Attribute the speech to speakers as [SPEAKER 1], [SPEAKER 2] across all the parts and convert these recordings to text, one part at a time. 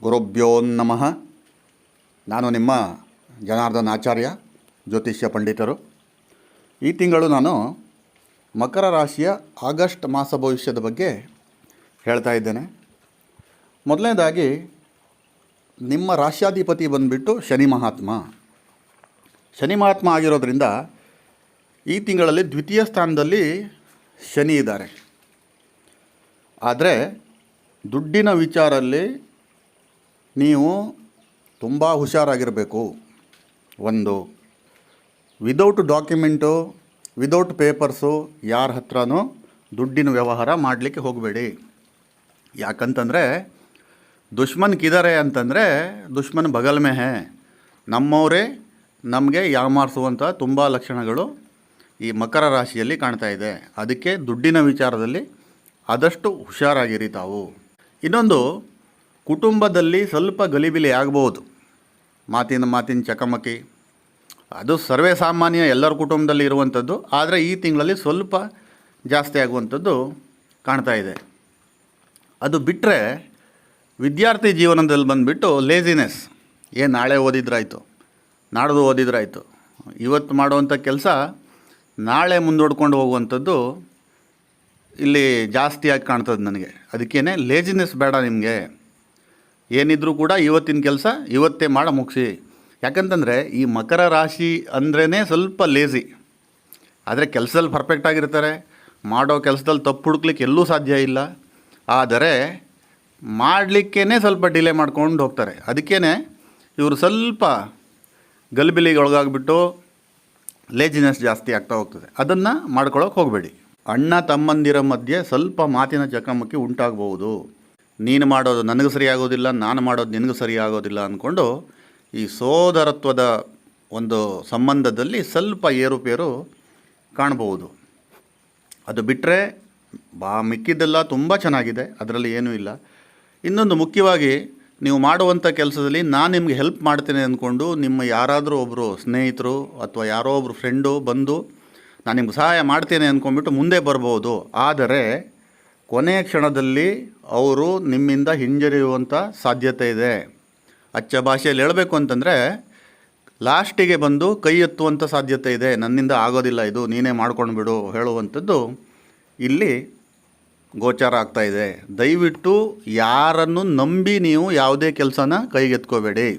[SPEAKER 1] ಗುರುಭ್ಯೋ ನಮಃ. ನಾನು ನಿಮ್ಮ ಜನಾರ್ದನ್ ಆಚಾರ್ಯ, ಜ್ಯೋತಿಷ್ಯ ಪಂಡಿತರು. ಈ ತಿಂಗಳು ನಾನು ಮಕರ ರಾಶಿಯ ಆಗಸ್ಟ್ ಮಾಸ ಭವಿಷ್ಯದ ಬಗ್ಗೆ ಹೇಳ್ತಾ ಇದ್ದೇನೆ. ಮೊದಲನೇದಾಗಿ ನಿಮ್ಮ ರಾಶ್ಯಾಧಿಪತಿ ಬಂದುಬಿಟ್ಟು ಶನಿ ಮಹಾತ್ಮ ಆಗಿರೋದ್ರಿಂದ ಈ ತಿಂಗಳಲ್ಲಿ ದ್ವಿತೀಯ ಸ್ಥಾನದಲ್ಲಿ ಶನಿ ಇದ್ದಾರೆ. ಆದರೆ ದುಡ್ಡಿನ ವಿಚಾರಲ್ಲಿ ನೀವು ತುಂಬ ಹುಷಾರಾಗಿರಬೇಕು. ಒಂದು, ವಿದೌಟ್ ಡಾಕ್ಯುಮೆಂಟು, ವಿದೌಟ್ ಪೇಪರ್ಸು ಯಾರ ಹತ್ರನೂ ದುಡ್ಡಿನ ವ್ಯವಹಾರ ಮಾಡಲಿಕ್ಕೆ ಹೋಗಬೇಡಿ. ಯಾಕಂತಂದರೆ ದುಶ್ಮನ್ಕಿದ್ದಾರೆ ಅಂತಂದರೆ ದುಶ್ಮನ್ ಬಗಲ್ ಮೇ ಹೇ, ನಮ್ಮವರೇ ನಮಗೆ ಯಾಮಾರಿಸುವಂಥ ತುಂಬ ಲಕ್ಷಣಗಳು ಈ ಮಕರ ರಾಶಿಯಲ್ಲಿ ಕಾಣ್ತಾ ಇದೆ. ಅದಕ್ಕೆ ದುಡ್ಡಿನ ವಿಚಾರದಲ್ಲಿ ಆದಷ್ಟು ಹುಷಾರಾಗಿರಿ ತಾವು. ಇನ್ನೊಂದು, ಕುಟುಂಬದಲ್ಲಿ ಸ್ವಲ್ಪ ಗಲಿಬಿಲಿ ಆಗ್ಬೋದು, ಮಾತಿನ ಚಕಮಕಿ, ಅದು ಸರ್ವೇ ಸಾಮಾನ್ಯ ಎಲ್ಲರ ಕುಟುಂಬದಲ್ಲಿ ಇರುವಂಥದ್ದು. ಆದರೆ ಈ ತಿಂಗಳಲ್ಲಿ ಸ್ವಲ್ಪ ಜಾಸ್ತಿ ಆಗುವಂಥದ್ದು ಕಾಣ್ತಾ ಇದೆ. ಅದು ಬಿಟ್ಟರೆ ವಿದ್ಯಾರ್ಥಿ ಜೀವನದಲ್ಲಿ ಬಂದುಬಿಟ್ಟು ಲೇಜಿನೆಸ್, ನಾಳೆ ಓದಿದ್ರಾಯ್ತು, ನಾಡ್ದು ಓದಿದ್ರಾಯ್ತು, ಇವತ್ತು ಮಾಡುವಂಥ ಕೆಲಸ ನಾಳೆ ಮುಂದೂಡ್ಕೊಂಡು ಹೋಗುವಂಥದ್ದು ಇಲ್ಲಿ ಜಾಸ್ತಿಯಾಗಿ ಕಾಣ್ತದೆ ನನಗೆ. ಅದಕ್ಕೇ ಲೇಜಿನೆಸ್ ಬೇಡ ನಿಮಗೆ. ಏನಿದ್ರೂ ಕೂಡ ಇವತ್ತಿನ ಕೆಲಸ ಇವತ್ತೇ ಮಾಡಿ ಮುಗಿಸಿ. ಯಾಕಂತಂದರೆ ಈ ಮಕರ ರಾಶಿ ಅಂದ್ರೇ ಸ್ವಲ್ಪ ಲೇಜಿ. ಆದರೆ ಕೆಲಸದಲ್ಲಿ ಪರ್ಫೆಕ್ಟಾಗಿರ್ತಾರೆ, ಮಾಡೋ ಕೆಲಸದಲ್ಲಿ ತಪ್ಪು ಹುಡುಕ್ಲಿಕ್ಕೆ ಎಲ್ಲೂ ಸಾಧ್ಯ ಇಲ್ಲ. ಆದರೆ ಮಾಡಲಿಕ್ಕೇ ಸ್ವಲ್ಪ ಡಿಲೇ ಮಾಡ್ಕೊಂಡು ಹೋಗ್ತಾರೆ. ಅದಕ್ಕೇ ಇವರು ಸ್ವಲ್ಪ ಗಲಿಬಿಲಿಗೆ ಒಳಗಾಗ್ಬಿಟ್ಟು ಲೇಜಿನೆಸ್ ಜಾಸ್ತಿ ಆಗ್ತಾ ಹೋಗ್ತದೆ. ಅದನ್ನು ಮಾಡ್ಕೊಳ್ಳೋಕೆ ಹೋಗಬೇಡಿ. ಅಣ್ಣ ತಮ್ಮಂದಿರ ಮಧ್ಯೆ ಸ್ವಲ್ಪ ಮಾತಿನ ಚಕಮಕಿ ಉಂಟಾಗಬಹುದು. ನೀನು ಮಾಡೋದು ನನಗೆ ಸರಿಯಾಗೋದಿಲ್ಲ, ನಾನು ಮಾಡೋದು ನಿನಗೆ ಸರಿಯಾಗೋದಿಲ್ಲ ಅಂದ್ಕೊಂಡು ಈ ಸೋದರತ್ವದ ಒಂದು ಸಂಬಂಧದಲ್ಲಿ ಸ್ವಲ್ಪ ಏರುಪೇರು ಕಾಣಬಹುದು. ಅದು ಬಿಟ್ಟರೆ ಮಿಕ್ಕಿದ್ದೆಲ್ಲ ತುಂಬ ಚೆನ್ನಾಗಿದೆ, ಅದರಲ್ಲಿ ಏನೂ ಇಲ್ಲ. ಇನ್ನೊಂದು ಮುಖ್ಯವಾಗಿ, ನೀವು ಮಾಡುವಂಥ ಕೆಲಸದಲ್ಲಿ ನಾನು ನಿಮಗೆ ಹೆಲ್ಪ್ ಮಾಡ್ತೇನೆ ಅಂದ್ಕೊಂಡು ನಿಮ್ಮ ಯಾರಾದರೂ ಒಬ್ಬರು ಸ್ನೇಹಿತರು ಅಥವಾ ಯಾರೋ ಒಬ್ಬರು ಫ್ರೆಂಡು ಬಂದು ನಾನು ನಿಮ್ಗೆ ಸಹಾಯ ಮಾಡ್ತೇನೆ ಅಂದ್ಕೊಂಡ್ಬಿಟ್ಟು ಮುಂದೆ ಬರ್ಬೋದು. ಆದರೆ ಕೊನೆಯ ಕ್ಷಣದಲ್ಲಿ ಅವರು ನಿಮ್ಮಿಂದ ಹಿಂಜರಿಯುವಂಥ ಸಾಧ್ಯತೆ ಇದೆ. ಅಚ್ಚ ಭಾಷೆಯಲ್ಲಿ ಹೇಳಬೇಕು ಅಂತಂದರೆ ಲಾಸ್ಟಿಗೆ ಬಂದು ಕೈ ಎತ್ತುವಂಥ ಸಾಧ್ಯತೆ ಇದೆ. ನನ್ನಿಂದ ಆಗೋದಿಲ್ಲ, ಇದು ನೀನೇ ಮಾಡ್ಕೊಂಡು ಬಿಡು ಹೇಳುವಂಥದ್ದು ಇಲ್ಲಿ ಗೋಚಾರ ಆಗ್ತಾಯಿದೆ. ದಯವಿಟ್ಟು ಯಾರನ್ನು ನಂಬಿ ನೀವು ಯಾವುದೇ ಕೆಲಸನ ಕೈಗೆತ್ಕೋಬೇಡಿ.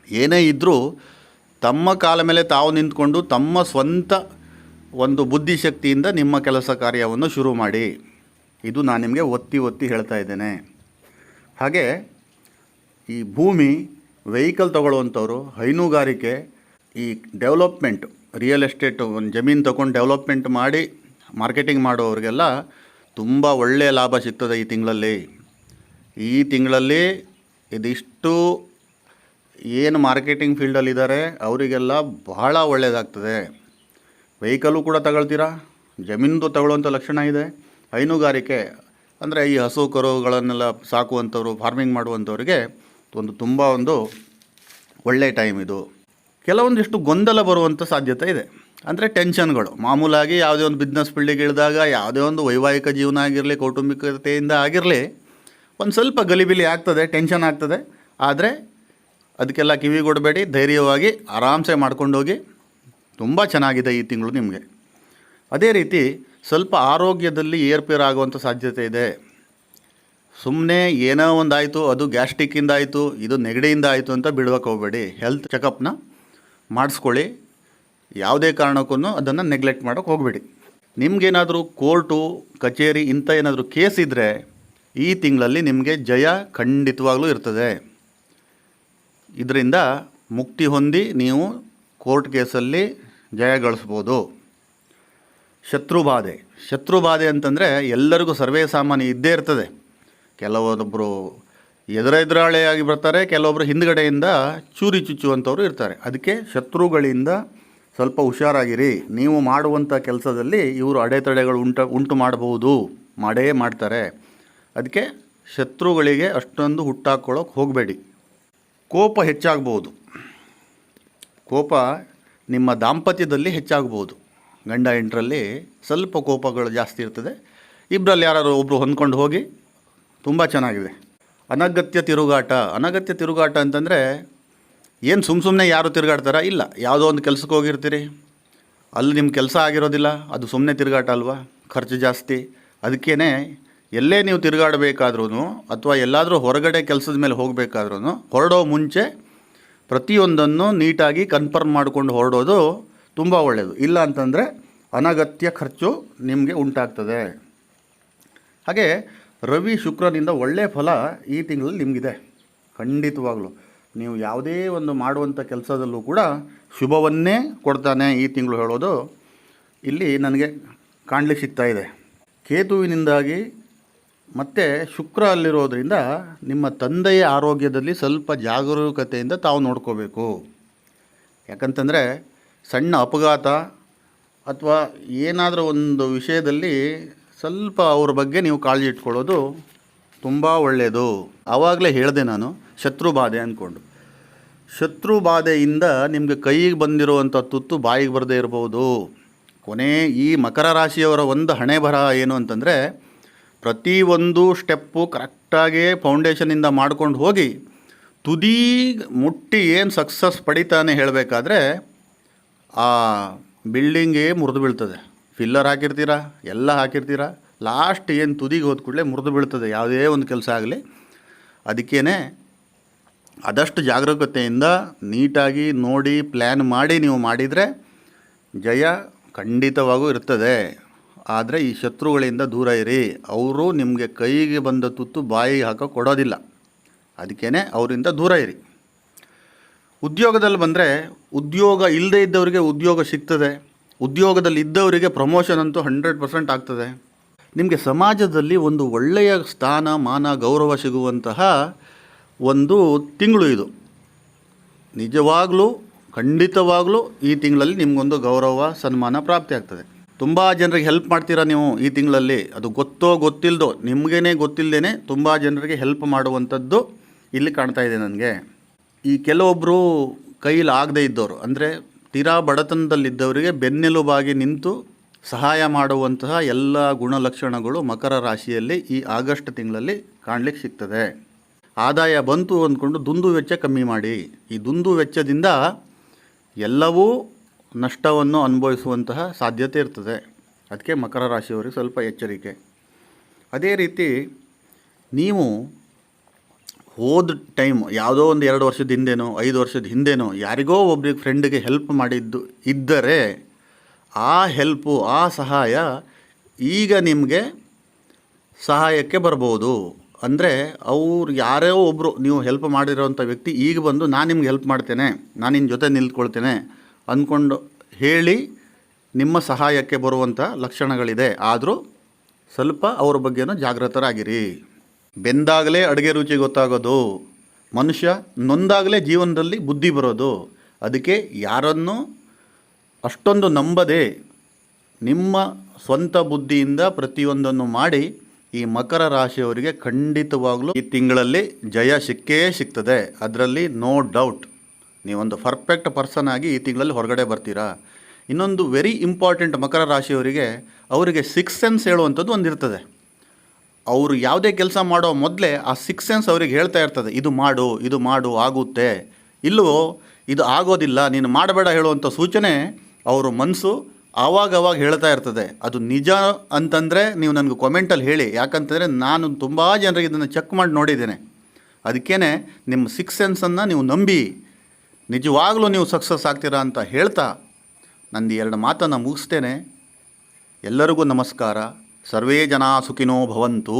[SPEAKER 1] ಏನೇ ಇದ್ದರೂ ತಮ್ಮ ಕಾಲ ಮೇಲೆ ತಾವು ನಿಂತ್ಕೊಂಡು ತಮ್ಮ ಸ್ವಂತ ಒಂದು ಬುದ್ಧಿಶಕ್ತಿಯಿಂದ ನಿಮ್ಮ ಕೆಲಸ ಕಾರ್ಯವನ್ನು ಶುರು ಮಾಡಿ. ಇದು ನಾನು ನಿಮಗೆ ಒತ್ತಿ ಹೇಳ್ತಾ ಇದ್ದೇನೆ. ಹಾಗೆ ಈ ಭೂಮಿ, ವೆಹಿಕಲ್ ತೊಗೊಳ್ಳುವಂಥವ್ರು, ಹೈನುಗಾರಿಕೆ, ಈ ಡೆವಲಪ್ಮೆಂಟ್, ರಿಯಲ್ ಎಸ್ಟೇಟು, ಒಂದು ಜಮೀನು ತೊಗೊಂಡು ಡೆವಲಪ್ಮೆಂಟ್ ಮಾಡಿ ಮಾರ್ಕೆಟಿಂಗ್ ಮಾಡೋರಿಗೆಲ್ಲ ತುಂಬ ಒಳ್ಳೆಯ ಲಾಭ ಸಿಗ್ತದೆ ಈ ತಿಂಗಳಲ್ಲಿ ಇದಿಷ್ಟು ಏನು ಮಾರ್ಕೆಟಿಂಗ್ ಫೀಲ್ಡಲ್ಲಿದ್ದಾರೆ ಅವರಿಗೆಲ್ಲ ಬಹಳ ಒಳ್ಳೆಯದಾಗ್ತದೆ. ವೆಹಿಕಲ್ಲು ಕೂಡ ತಗೊಳ್ತೀರಾ, ಜಮೀನು ತಗೊಳ್ಳುವಂಥ ಲಕ್ಷಣ ಇದೆ. ಹೈನುಗಾರಿಕೆ ಅಂದರೆ ಈ ಹಸು ಕರುಗಳನ್ನೆಲ್ಲ ಸಾಕುವಂಥವ್ರು, ಫಾರ್ಮಿಂಗ್ ಮಾಡುವಂಥವ್ರಿಗೆ ತುಂಬ ಒಳ್ಳೆಯ ಟೈಮ್ ಇದು. ಕೆಲವೊಂದಿಷ್ಟು ಗೊಂದಲ ಬರುವಂಥ ಸಾಧ್ಯತೆ ಇದೆ. ಅಂದರೆ ಟೆನ್ಷನ್ಗಳು ಮಾಮೂಲಾಗಿ ಯಾವುದೇ ಒಂದು ಬಿಸ್ನೆಸ್ ಫೀಲ್ಡಿಗೆ ಇಳಿದಾಗ, ಯಾವುದೇ ಒಂದು ವೈವಾಹಿಕ ಜೀವನ ಆಗಿರಲಿ, ಕೌಟುಂಬಿಕತೆಯಿಂದ ಆಗಿರಲಿ, ಒಂದು ಸ್ವಲ್ಪ ಗಲಿಬಿಲಿ ಆಗ್ತದೆ, ಟೆನ್ಷನ್ ಆಗ್ತದೆ. ಆದರೆ ಅದಕ್ಕೆಲ್ಲ ಕಿವಿಗೊಡಬೇಡಿ, ಧೈರ್ಯವಾಗಿ ಆರಾಮ್ಸೆ ಮಾಡ್ಕೊಂಡೋಗಿ. ತುಂಬ ಚೆನ್ನಾಗಿದೆ ಈ ತಿಂಗಳು ನಿಮಗೆ. ಅದೇ ರೀತಿ ಸ್ವಲ್ಪ ಆರೋಗ್ಯದಲ್ಲಿ ಏರ್ಪೇರು ಆಗುವಂಥ ಸಾಧ್ಯತೆ ಇದೆ. ಸುಮ್ಮನೆ ಏನೋ ಒಂದು ಆಯಿತು, ಅದು ಗ್ಯಾಸ್ಟ್ರಿಕ್ಕಿಂದ ಆಯಿತು, ಇದು ನೆಗಡಿಯಿಂದ ಆಯಿತು ಅಂತ ಬಿಡೋಕೆ ಹೋಗಬೇಡಿ. ಹೆಲ್ತ್ ಚೆಕಪ್ನ ಮಾಡಿಸ್ಕೊಳ್ಳಿ. ಯಾವುದೇ ಕಾರಣಕ್ಕೂ ಅದನ್ನು ನೆಗ್ಲೆಕ್ಟ್ ಮಾಡೋಕ್ಕೆ ಹೋಗಬೇಡಿ. ನಿಮಗೇನಾದರೂ ಕೋರ್ಟು ಕಚೇರಿ ಇಂಥ ಏನಾದರೂ ಕೇಸ್ ಇದ್ದರೆ ಈ ತಿಂಗಳಲ್ಲಿ ನಿಮಗೆ ಜಯ ಖಂಡಿತವಾಗ್ಲೂ ಇರ್ತದೆ. ಇದರಿಂದ ಮುಕ್ತಿ ಹೊಂದಿ ನೀವು ಕೋರ್ಟ್ ಕೇಸಲ್ಲಿ ಜಯ ಗಳಿಸ್ಬೋದು. ಶತ್ರುಬಾಧೆ ಅಂತಂದರೆ ಎಲ್ಲರಿಗೂ ಸರ್ವೇ ಸಾಮಾನ್ಯ ಇದ್ದೇ ಇರ್ತದೆ. ಕೆಲವೊಬ್ಬರು ಎದುರಾಳಿಯಾಗಿ ಬರ್ತಾರೆ, ಕೆಲವೊಬ್ಬರು ಹಿಂದ್ಗಡೆಯಿಂದ ಚೂರಿ ಚುಚ್ಚುವಂಥವ್ರು ಇರ್ತಾರೆ. ಅದಕ್ಕೆ ಶತ್ರುಗಳಿಂದ ಸ್ವಲ್ಪ ಹುಷಾರಾಗಿರಿ. ನೀವು ಮಾಡುವಂಥ ಕೆಲಸದಲ್ಲಿ ಇವರು ಅಡೆತಡೆಗಳು ಉಂಟು ಮಾಡೇ ಮಾಡ್ತಾರೆ. ಅದಕ್ಕೆ ಶತ್ರುಗಳಿಗೆ ಅಷ್ಟೊಂದು ಹುಟ್ಟಾಕೊಳ್ಳೋಕೆ ಹೋಗಬೇಡಿ. ಕೋಪ ಹೆಚ್ಚಾಗ್ಬೋದು. ಕೋಪ ನಿಮ್ಮ ದಾಂಪತ್ಯದಲ್ಲಿ ಹೆಚ್ಚಾಗ್ಬೋದು. ಗಂಡ ಹೆಂಡರಲ್ಲಿ ಸ್ವಲ್ಪ ಕೋಪಗಳು ಜಾಸ್ತಿ ಇರ್ತದೆ. ಇಬ್ಬರಲ್ಲಿ ಯಾರಾದ್ರು ಒಬ್ಬರು ಹೊಂದ್ಕೊಂಡು ಹೋಗಿ ತುಂಬ ಚೆನ್ನಾಗಿದೆ. ಅನಗತ್ಯ ತಿರುಗಾಟ ಅಂತಂದರೆ ಏನು ಸುಮ್ಮನೆ ಯಾರು ತಿರುಗಾಡ್ತಾರಾ? ಇಲ್ಲ, ಯಾವುದೋ ಒಂದು ಕೆಲಸಕ್ಕೆ ಹೋಗಿರ್ತೀರಿ, ಅಲ್ಲಿ ನಿಮ್ಮ ಕೆಲಸ ಆಗಿರೋದಿಲ್ಲ, ಅದು ಸುಮ್ಮನೆ ತಿರುಗಾಟ ಅಲ್ವಾ? ಖರ್ಚು ಜಾಸ್ತಿ. ಅದಕ್ಕೇ ಎಲ್ಲೇ ನೀವು ತಿರುಗಾಡಬೇಕಾದ್ರೂ ಅಥವಾ ಎಲ್ಲಾದರೂ ಹೊರಗಡೆ ಕೆಲಸದ ಮೇಲೆ ಹೋಗಬೇಕಾದ್ರೂ ಹೊರಡೋ ಮುಂಚೆ ಪ್ರತಿಯೊಂದನ್ನು ನೀಟಾಗಿ ಕನ್ಫರ್ಮ್ ಮಾಡಿಕೊಂಡು ಹೊರಡೋದು ತುಂಬ ಒಳ್ಳೆಯದು. ಇಲ್ಲ ಅಂತಂದರೆ ಅನಗತ್ಯ ಖರ್ಚು ನಿಮಗೆ ಉಂಟಾಗ್ತದೆ. ಹಾಗೆ ರವಿ ಶುಕ್ರನಿಂದ ಒಳ್ಳೆಯ ಫಲ ಈ ತಿಂಗಳಲ್ಲಿ ನಿಮಗಿದೆ. ಖಂಡಿತವಾಗಲೂ ನೀವು ಯಾವುದೇ ಒಂದು ಮಾಡುವಂಥ ಕೆಲಸದಲ್ಲೂ ಕೂಡ ಶುಭವನ್ನೇ ಕೊಡ್ತಾನೆ ಈ ತಿಂಗಳು ಹೇಳೋದು ಇಲ್ಲಿ ನನಗೆ ಕಾಣಲಿಕ್ಕೆ ಸಿಗ್ತಾಯಿದೆ. ಕೇತುವಿನಿಂದಾಗಿ ಮತ್ತು ಶುಕ್ರ ಅಲ್ಲಿರೋದ್ರಿಂದ ನಿಮ್ಮ ತಂದೆಯ ಆರೋಗ್ಯದಲ್ಲಿ ಸ್ವಲ್ಪ ಜಾಗರೂಕತೆಯಿಂದ ತಾವು ನೋಡ್ಕೋಬೇಕು. ಯಾಕಂತಂದರೆ ಸಣ್ಣ ಅಪಘಾತ ಅಥವಾ ಏನಾದರೂ ಒಂದು ವಿಷಯದಲ್ಲಿ ಸ್ವಲ್ಪ ಅವ್ರ ಬಗ್ಗೆ ನೀವು ಕಾಳಜಿ ಇಟ್ಕೊಳ್ಳೋದು ತುಂಬ ಒಳ್ಳೆಯದು. ಆವಾಗಲೇ ಹೇಳಿದೆ ನಾನು, ಶತ್ರು ಬಾಧೆ ಅಂದ್ಕೊಂಡು. ಶತ್ರು ಬಾಧೆಯಿಂದ ನಿಮಗೆ ಕೈಗೆ ಬಂದಿರುವಂಥ ತುತ್ತು ಬಾಯಿಗೆ ಬರದೇ ಇರ್ಬೋದು. ಕೊನೆ ಈ ಮಕರ ರಾಶಿಯವರ ಒಂದು ಹಣೆ ಬರಹ ಏನು ಅಂತಂದರೆ, ಪ್ರತಿಯೊಂದು ಸ್ಟೆಪ್ಪು ಕರೆಕ್ಟಾಗಿ ಫೌಂಡೇಶನಿಂದ ಮಾಡ್ಕೊಂಡು ಹೋಗಿ ತುದಿ ಮುಟ್ಟಿ ಏನು ಸಕ್ಸಸ್ ಪಡಿತಾನೆ ಹೇಳಬೇಕಾದ್ರೆ ಆ ಬಿಲ್ಡಿಂಗೇ ಮುರಿದು ಬೀಳ್ತದೆ. ಫಿಲ್ಲರ್ ಹಾಕಿರ್ತೀರ, ಎಲ್ಲ ಹಾಕಿರ್ತೀರ, ಲಾಸ್ಟ್ ಏನು ತುದಿಗೆ ಹೋದ ಕೂಡಲೇ ಮುರಿದು ಬೀಳ್ತದೆ ಯಾವುದೇ ಒಂದು ಕೆಲಸ ಆಗಲಿ. ಅದಕ್ಕೇ ಆದಷ್ಟು ಜಾಗರೂಕತೆಯಿಂದ ನೀಟಾಗಿ ನೋಡಿ ಪ್ಲ್ಯಾನ್ ಮಾಡಿ ನೀವು ಮಾಡಿದರೆ ಜಯ ಖಂಡಿತವಾಗೂ ಇರ್ತದೆ. ಆದರೆ ಈ ಶತ್ರುಗಳಿಂದ ದೂರ ಇರಿ. ಅವರು ನಿಮಗೆ ಕೈಗೆ ಬಂದ ತುತ್ತು ಬಾಯಿಗೆ ಹಾಕೋ ಕೊಡೋದಿಲ್ಲ. ಅದಕ್ಕೇ ಅವರಿಂದ ದೂರ ಇರಿ. ಉದ್ಯೋಗದಲ್ಲಿ ಬಂದರೆ, ಉದ್ಯೋಗ ಇಲ್ಲದೇ ಇದ್ದವರಿಗೆ ಉದ್ಯೋಗ ಸಿಗ್ತದೆ. ಉದ್ಯೋಗದಲ್ಲಿ ಇದ್ದವರಿಗೆ ಪ್ರಮೋಷನ್ ಅಂತೂ 100% ಆಗ್ತದೆ. ನಿಮಗೆ ಸಮಾಜದಲ್ಲಿ ಒಂದು ಒಳ್ಳೆಯ ಸ್ಥಾನ ಮಾನ ಗೌರವ ಸಿಗುವಂತಹ ಒಂದು ತಿಂಗಳು ಇದು. ನಿಜವಾಗಲೂ ಖಂಡಿತವಾಗಲೂ ಈ ತಿಂಗಳಲ್ಲಿ ನಿಮಗೊಂದು ಗೌರವ ಸನ್ಮಾನ ಪ್ರಾಪ್ತಿ ಆಗ್ತದೆ. ತುಂಬ ಜನರಿಗೆ ಹೆಲ್ಪ್ ಮಾಡ್ತೀರಾ ನೀವು ಈ ತಿಂಗಳಲ್ಲಿ. ಅದು ಗೊತ್ತೋ ಗೊತ್ತಿಲ್ಲದೋ, ನಿಮಗೇ ಗೊತ್ತಿಲ್ಲದೇ ತುಂಬ ಜನರಿಗೆ ಹೆಲ್ಪ್ ಮಾಡುವಂಥದ್ದು ಇಲ್ಲಿ ಕಾಣ್ತಾ ಇದೆ ನನಗೆ. ಈ ಕೆಲವೊಬ್ಬರು ಕೈಲಿ ಆಗದೇ ಇದ್ದವರು, ಅಂದರೆ ತೀರಾ ಬಡತನದಲ್ಲಿದ್ದವರಿಗೆ ಬೆನ್ನೆಲುಬಾಗಿ ನಿಂತು ಸಹಾಯ ಮಾಡುವಂತಹ ಎಲ್ಲ ಗುಣಲಕ್ಷಣಗಳು ಮಕರ ರಾಶಿಯಲ್ಲಿ ಈ ಆಗಸ್ಟ್ ತಿಂಗಳಲ್ಲಿ ಕಾಣಲಿಕ್ಕೆ ಸಿಗ್ತದೆ. ಆದಾಯ ಬಂತು ಅಂದ್ಕೊಂಡು ದುಂದು ವೆಚ್ಚ ಕಮ್ಮಿ ಮಾಡಿ. ಈ ದುಂದು ವೆಚ್ಚದಿಂದ ಎಲ್ಲವೂ ನಷ್ಟವನ್ನು ಅನುಭವಿಸುವಂತಹ ಸಾಧ್ಯತೆ ಇರ್ತದೆ. ಅದಕ್ಕೆ ಮಕರ ರಾಶಿಯವರಿಗೆ ಸ್ವಲ್ಪ ಎಚ್ಚರಿಕೆ. ಅದೇ ರೀತಿ ನೀವು ಹೋದ ಟೈಮ್ ಯಾವುದೋ ಒಂದು 2 ವರ್ಷದ ಹಿಂದೆನೋ 5 ವರ್ಷದ ಹಿಂದೆನೋ ಯಾರಿಗೋ ಒಬ್ರಿಗೆ ಫ್ರೆಂಡಿಗೆ ಹೆಲ್ಪ್ ಮಾಡಿದ್ದು ಇದ್ದರೆ ಆ ಹೆಲ್ಪು, ಆ ಸಹಾಯ ಈಗ ನಿಮಗೆ ಸಹಾಯಕ್ಕೆ ಬರ್ಬೋದು. ಅಂದರೆ ಅವ್ರು ಯಾರೋ ಒಬ್ಬರು ನೀವು ಹೆಲ್ಪ್ ಮಾಡಿರೋವಂಥ ವ್ಯಕ್ತಿ ಈಗ ಬಂದು ನಾನು ನಿಮ್ಗೆ ಹೆಲ್ಪ್ ಮಾಡ್ತೇನೆ, ನಾನು ನಿನ್ನ ಜೊತೆ ನಿಂತ್ಕೊಳ್ತೇನೆ ಅಂದ್ಕೊಂಡು ಹೇಳಿ ನಿಮ್ಮ ಸಹಾಯಕ್ಕೆ ಬರುವಂಥ ಲಕ್ಷಣಗಳಿದೆ. ಆದರೂ ಸ್ವಲ್ಪ ಅವ್ರ ಬಗ್ಗೆನೂ ಜಾಗೃತರಾಗಿರಿ. ಬೆಂದಾಗಲೇ ಅಡುಗೆ ರುಚಿ ಗೊತ್ತಾಗೋದು. ಮನುಷ್ಯ ನೊಂದಾಗಲೇ ಜೀವನದಲ್ಲಿ ಬುದ್ಧಿ ಬರೋದು. ಅದಕ್ಕೆ ಯಾರನ್ನು ಅಷ್ಟೊಂದು ನಂಬದೆ ನಿಮ್ಮ ಸ್ವಂತ ಬುದ್ಧಿಯಿಂದ ಪ್ರತಿಯೊಂದನ್ನು ಮಾಡಿ ಈ ಮಕರ ರಾಶಿಯವರಿಗೆ ಖಂಡಿತವಾಗಲೂ ಈ ತಿಂಗಳಲ್ಲಿ ಜಯ ಸಿಕ್ಕೇ ಸಿಗ್ತದೆ. ಅದರಲ್ಲಿ ನೋ ಡೌಟ್. ನೀವೊಂದು ಪರ್ಫೆಕ್ಟ್ ಪರ್ಸನ್ ಆಗಿ ಈ ತಿಂಗಳಲ್ಲಿ ಹೊರಗಡೆ ಬರ್ತೀರಾ. ಇನ್ನೊಂದು ವೆರಿ ಇಂಪಾರ್ಟೆಂಟ್ ಮಕರ ರಾಶಿಯವರಿಗೆ, ಅವರಿಗೆ 6th ಸೆನ್ಸ್ ಹೇಳುವಂಥದ್ದು ಒಂದಿರ್ತದೆ. ಅವರು ಯಾವುದೇ ಕೆಲಸ ಮಾಡೋ ಮೊದಲೇ ಆ 6th ಸೆನ್ಸ್ ಅವ್ರಿಗೆ ಹೇಳ್ತಾ ಇರ್ತದೆ, ಇದು ಮಾಡು, ಇದು ಮಾಡು, ಆಗುತ್ತೆ, ಇಲ್ಲವೋ ಇದು ಆಗೋದಿಲ್ಲ, ನೀನು ಮಾಡಬೇಡ ಹೇಳುವಂಥ ಸೂಚನೆ ಅವರು ಮನಸ್ಸು ಆವಾಗವಾಗ ಹೇಳ್ತಾ ಇರ್ತದೆ. ಅದು ನಿಜ ಅಂತಂದರೆ ನೀವು ನನಗೆ ಕಾಮೆಂಟಲ್ಲಿ ಹೇಳಿ. ಯಾಕಂತಂದರೆ ನಾನು ತುಂಬ ಜನರಿಗೆ ಇದನ್ನು ಚೆಕ್ ಮಾಡಿ ನೋಡಿದ್ದೇನೆ. ಅದಕ್ಕೇ ನಿಮ್ಮ 6th ಸೆನ್ಸನ್ನು ನೀವು ನಂಬಿ ನಿಜವಾಗಲೂ ನೀವು ಸಕ್ಸಸ್ ಆಗ್ತೀರಾ ಅಂತ ಹೇಳ್ತಾ ನಂದು 2 ಮಾತನ್ನು ಮುಗಿಸ್ತೇನೆ. ಎಲ್ಲರಿಗೂ ನಮಸ್ಕಾರ. ಸರ್ವೇ ಜನ ಸುಖಿನೋ ಭವಂತು.